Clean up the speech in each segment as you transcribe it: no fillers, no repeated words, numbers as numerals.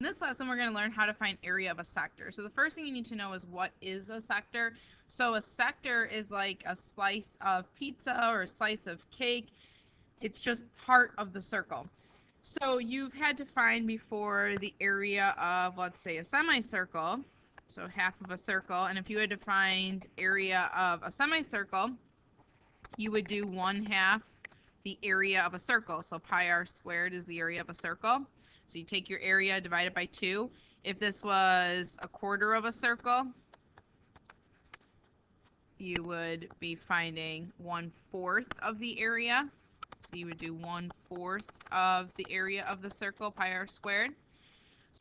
In this lesson, we're going to learn how to find area of a sector. So the first thing you need to know is what is a sector. So a sector is like a slice of pizza or a slice of cake. It's just part of the circle. So you've had to find before the area of, let's say, a semicircle. So half of a circle. And if you had to find area of a semicircle, you would do 1/2 the area of a circle. So pi r squared is the area of a circle. So you take your area, divide it by 2. If this was a quarter of a circle, you would be finding 1/4 of the area. So you would do 1/4 of the area of the circle, pi r squared.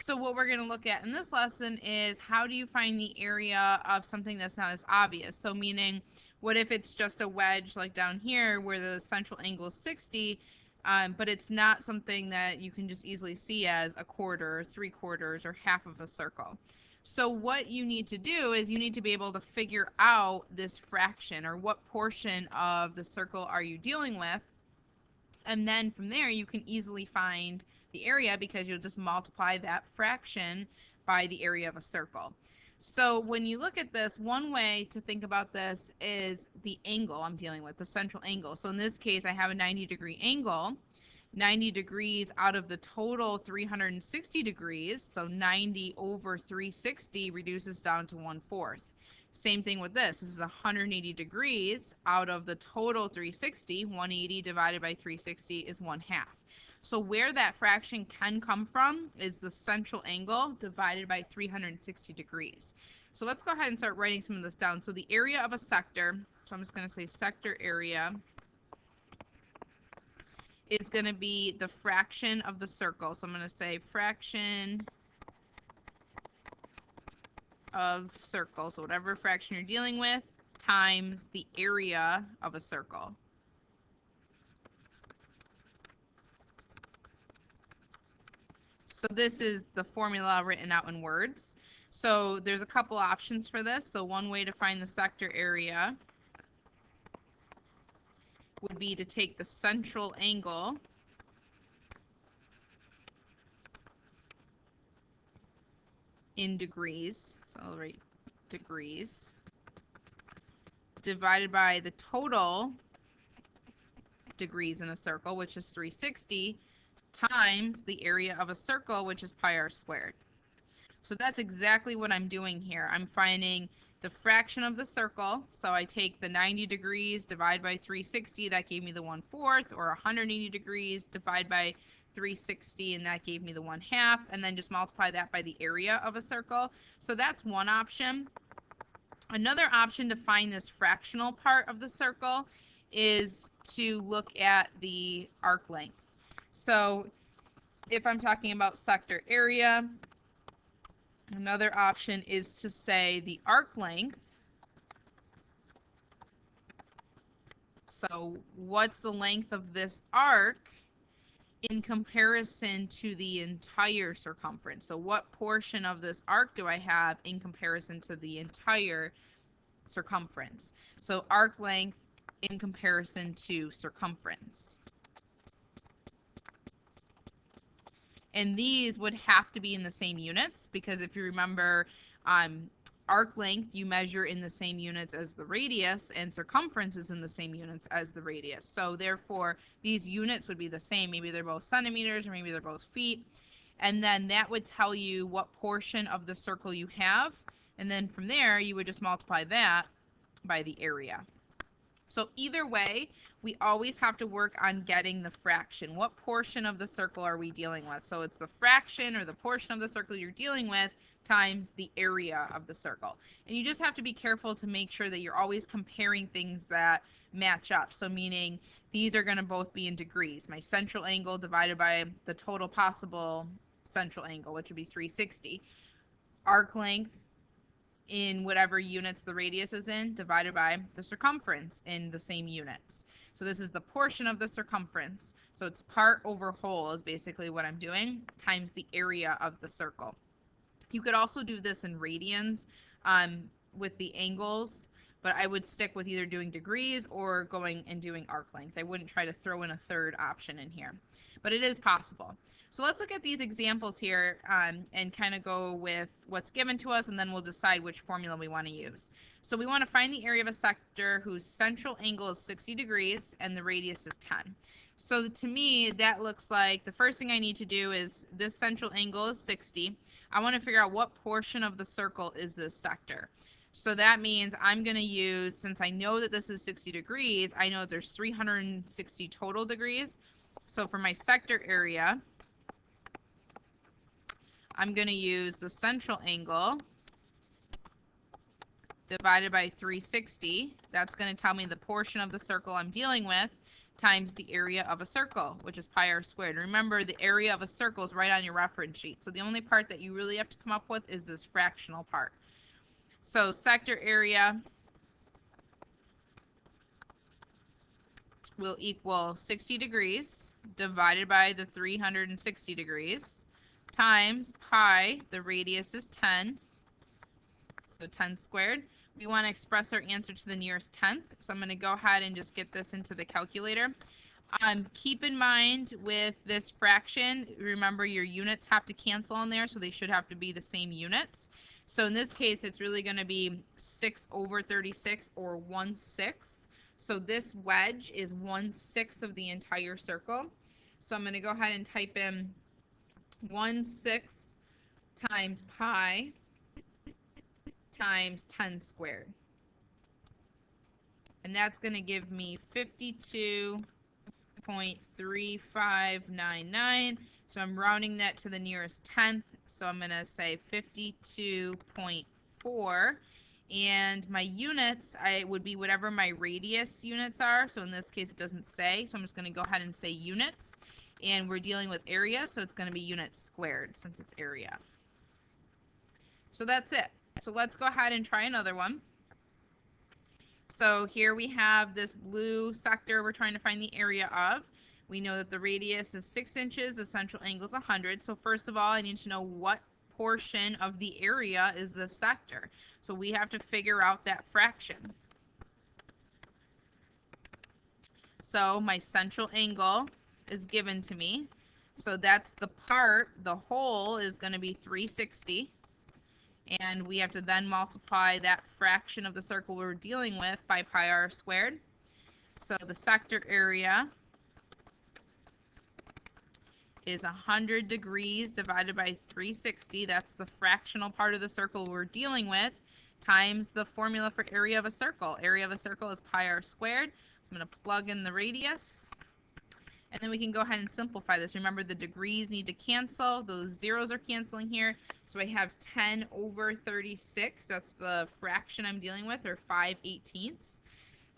So what we're going to look at in this lesson is how do you find the area of something that's not as obvious? So meaning, what if it's just a wedge like down here where the central angle is 60, but it's not something that you can just easily see as a quarter, 3/4, or half of a circle. So what you need to do is you need to be able to figure out this fraction, or what portion of the circle are you dealing with. And then from there, you can easily find the area because you'll just multiply that fraction by the area of a circle. So when you look at this, one way to think about this is the angle I'm dealing with, the central angle. So in this case, I have a 90-degree angle. 90 degrees out of the total 360 degrees, so 90 over 360 reduces down to 1/4. Same thing with this. This is 180 degrees out of the total 360. 180 divided by 360 is 1/2. So where that fraction can come from is the central angle divided by 360 degrees. So let's go ahead and start writing some of this down. So the area of a sector, so I'm just going to say sector area, is going to be the fraction of the circle. So I'm going to say fraction of circle, so whatever fraction you're dealing with, times the area of a circle. So this is the formula written out in words. So there's a couple options for this. So one way to find the sector area would be to take the central angle in degrees, so I'll write degrees, divided by the total degrees in a circle, which is 360, times the area of a circle, which is pi r squared. So that's exactly what I'm doing here. I'm finding the fraction of the circle. So I take the 90 degrees, divide by 360, that gave me the 1/4, or 180 degrees, divide by 360, and that gave me the 1/2, and then just multiply that by the area of a circle. So that's one option. Another option to find this fractional part of the circle is to look at the arc length. So if I'm talking about sector area, another option is to say the arc length. So what's the length of this arc in comparison to the entire circumference? So what portion of this arc do I have in comparison to the entire circumference? So arc length in comparison to circumference. And these would have to be in the same units, because if you remember, arc length you measure in the same units as the radius, and circumference is in the same units as the radius. So therefore, these units would be the same. Maybe they're both centimeters, or maybe they're both feet. And then that would tell you what portion of the circle you have. And then from there, you would just multiply that by the area. So either way, we always have to work on getting the fraction. What portion of the circle are we dealing with? So it's the fraction, or the portion of the circle you're dealing with, times the area of the circle. And you just have to be careful to make sure that you're always comparing things that match up. So meaning these are going to both be in degrees. My central angle divided by the total possible central angle, which would be 360. Arc length in whatever units the radius is in, divided by the circumference in the same units. So this is the portion of the circumference. So it's part over whole is basically what I'm doing, times the area of the circle. You could also do this in radians with the angles, but I would stick with either doing degrees or going and doing arc length. I wouldn't try to throw in a third option in here, but it is possible. So let's look at these examples here and kind of go with what's given to us, and then we'll decide which formula we want to use. So we want to find the area of a sector whose central angle is 60 degrees and the radius is 10. So to me, that looks like the first thing I need to do is this central angle is 60. I want to figure out what portion of the circle is this sector. So that means I'm going to use, since I know that this is 60 degrees, I know there's 360 total degrees. So for my sector area, I'm going to use the central angle divided by 360. That's going to tell me the portion of the circle I'm dealing with times the area of a circle, which is pi r squared. Remember, the area of a circle is right on your reference sheet. So the only part that you really have to come up with is this fractional part. So sector area will equal 60 degrees divided by the 360 degrees times pi, the radius is 10, so 10 squared. We want to express our answer to the nearest tenth, so I'm going to go ahead and just get this into the calculator. Keep in mind with this fraction, remember your units have to cancel in there, so they should have to be the same units. So in this case, it's really going to be 6 over 36, or 1/6. So this wedge is 1/6 of the entire circle. So I'm going to go ahead and type in 1/6 times pi times 10 squared. And that's going to give me 52.3599. So I'm rounding that to the nearest tenth. So I'm going to say 52.4. And my units, would be whatever my radius units are. So in this case, it doesn't say. So I'm just going to go ahead and say units. And we're dealing with area, so it's going to be units squared since it's area. So that's it. So let's go ahead and try another one. So here we have this blue sector we're trying to find the area of. We know that the radius is 6 inches, the central angle is 100. So first of all, I need to know what portion of the area is the sector. So we have to figure out that fraction. So my central angle is given to me. So that's the part, the whole is going to be 360. And we have to then multiply that fraction of the circle we're dealing with by pi r squared. So the sector area is 100 degrees divided by 360. That's the fractional part of the circle we're dealing with, times the formula for area of a circle. Area of a circle is pi r squared. I'm going to plug in the radius. And then we can go ahead and simplify this. Remember, the degrees need to cancel. Those zeros are canceling here. So I have 10 over 36. That's the fraction I'm dealing with, or 5/18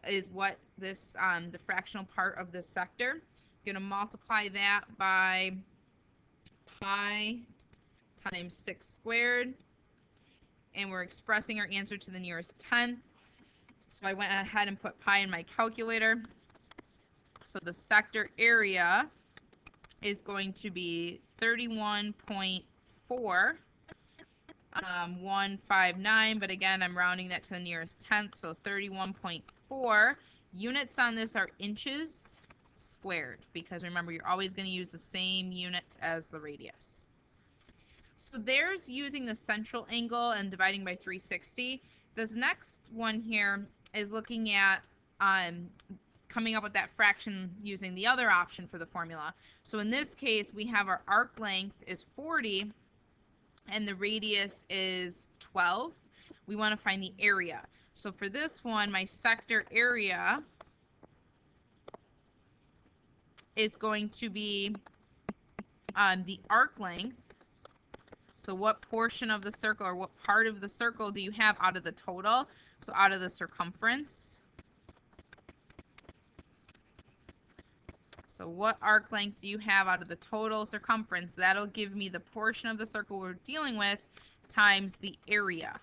is what this, the fractional part of this sector. I'm going to multiply that by pi times 6 squared. And we're expressing our answer to the nearest tenth. So I went ahead and put pi in my calculator. So the sector area is going to be 31.4159, but again, I'm rounding that to the nearest tenth, so 31.4. Units on this are inches squared, because remember, you're always going to use the same units as the radius. So there's using the central angle and dividing by 360. This next one here is looking at coming up with that fraction using the other option for the formula. So in this case, we have our arc length is 40 and the radius is 12. We want to find the area. So for this one, my sector area is going to be the arc length. So what portion of the circle, or what part of the circle do you have out of the total? So out of the circumference. So what arc length do you have out of the total circumference? That'll give me the portion of the circle we're dealing with times the area.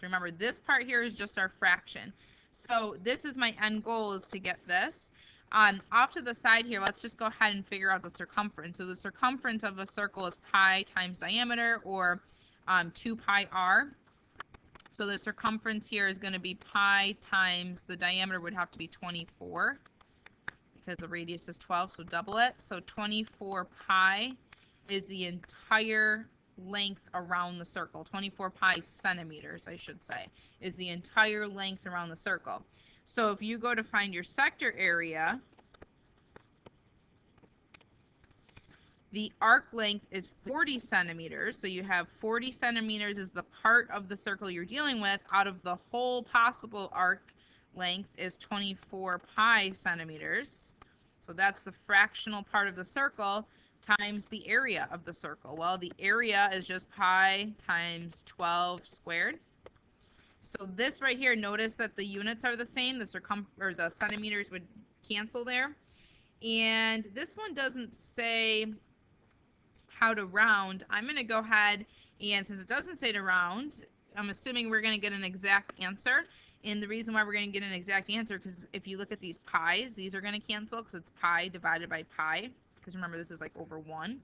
Remember, this part here is just our fraction. So this is my end goal, is to get this. Off to the side here, let's just go ahead and figure out the circumference. So the circumference of a circle is pi times diameter, or 2 pi r. So the circumference here is going to be pi times the diameter would have to be 24 because the radius is 12, so double it. So 24 pi is the entire length around the circle. 24 pi centimeters, I should say, is the entire length around the circle. So if you go to find your sector area, the arc length is 40 centimeters. So you have 40 centimeters is the part of the circle you're dealing with out of the whole possible arc length is 24 pi centimeters. So that's the fractional part of the circle times the area of the circle. Well, the area is just pi times 12 squared. So this right here, notice that the units are the same. The centimeters would cancel there. And this one doesn't say how to round. I'm going to go ahead and since it doesn't say to round, I'm assuming we're going to get an exact answer. And the reason why we're going to get an exact answer, because if you look at these pi's, these are going to cancel because it's pi divided by pi. Because remember, this is like over 1.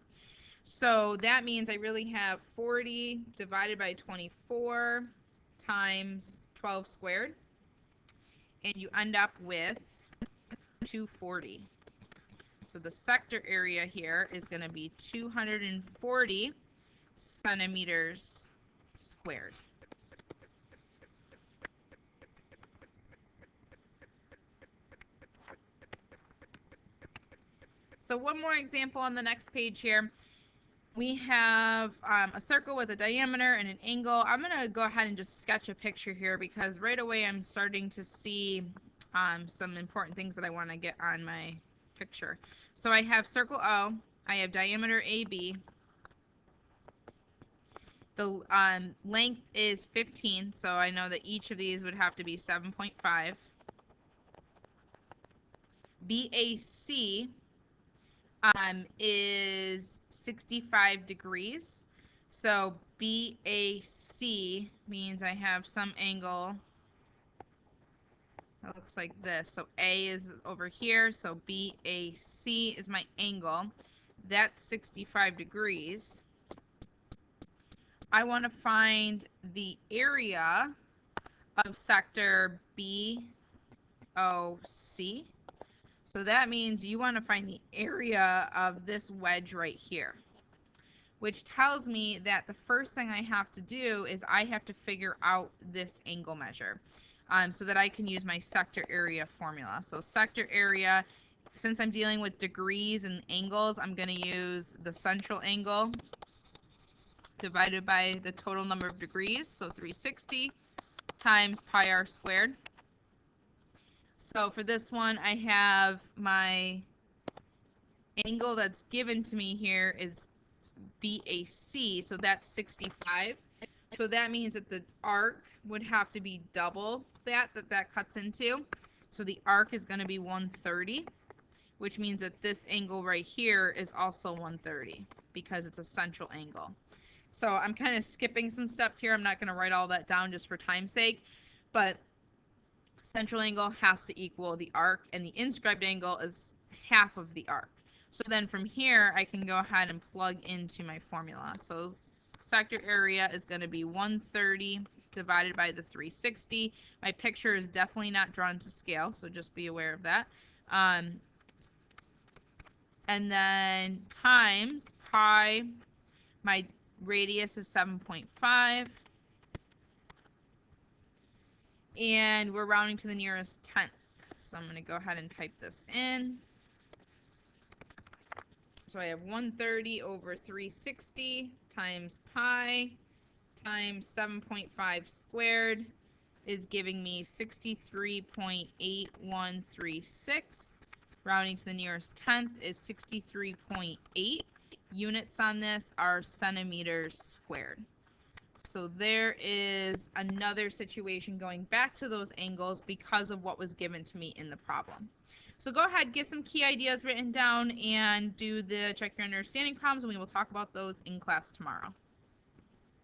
So that means I really have 40 divided by 24 times 12 squared. And you end up with 240. So the sector area here is going to be 240 centimeters squared. So one more example on the next page here. We have a circle with a diameter and an angle. I'm going to go ahead and just sketch a picture here because right away I'm starting to see some important things that I want to get on my picture. So I have circle O, I have diameter AB. The length is 15, so I know that each of these would have to be 7.5. BAC is 65 degrees. So BAC means I have some angle that looks like this. So A is over here, so BAC is my angle. That's 65 degrees. I want to find the area of sector BOC. So that means you want to find the area of this wedge right here, which tells me that the first thing I have to do is I have to figure out this angle measure so that I can use my sector area formula. So sector area, since I'm dealing with degrees and angles, I'm going to use the central angle divided by the total number of degrees, so 360 times pi r squared. So for this one, I have my angle that's given to me here is BAC, so that's 65. So that means that the arc would have to be double that cuts into. So the arc is going to be 130, which means that this angle right here is also 130 because it's a central angle. So I'm kind of skipping some steps here. I'm not going to write all that down just for time's sake, but central angle has to equal the arc, and the inscribed angle is half of the arc. So then from here, I can go ahead and plug into my formula. So sector area is going to be 130 divided by the 360. My picture is definitely not drawn to scale, so just be aware of that. And then times pi, my radius is 7.5. And we're rounding to the nearest tenth. So I'm going to go ahead and type this in. So I have 130 over 360 times pi times 7.5 squared is giving me 63.8136. Rounding to the nearest tenth is 63.8. Units on this are centimeters squared. So there is another situation going back to those angles because of what was given to me in the problem. So go ahead, get some key ideas written down and do the check your understanding problems, and we will talk about those in class tomorrow.